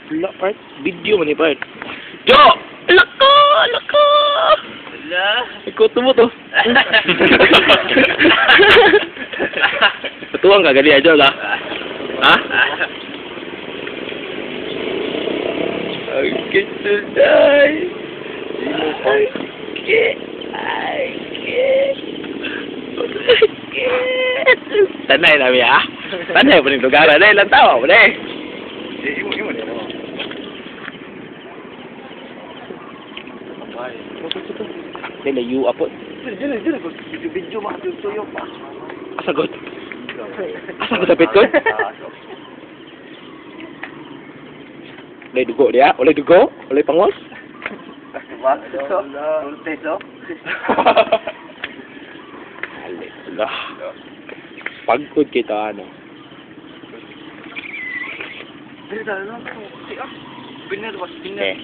Wala, part. Video man ni part. Yo! Lako! Lako! Wala. Ikuto mo to. Patuwang ka, gali aja lah. Ha? Okay, today. Tanay na ya. Tanay pa ning lugar na ilang tao mo dai. Imo ni mo. Dili you apot. Dili ko video makatuyo pa. Asagot. Asagot dapat ko. Oleh dugo dia, oleh dugo, oleh pangos. Diba? Ulteso. Alah. Pagod kita ano. Dili dalo. Bener was bener.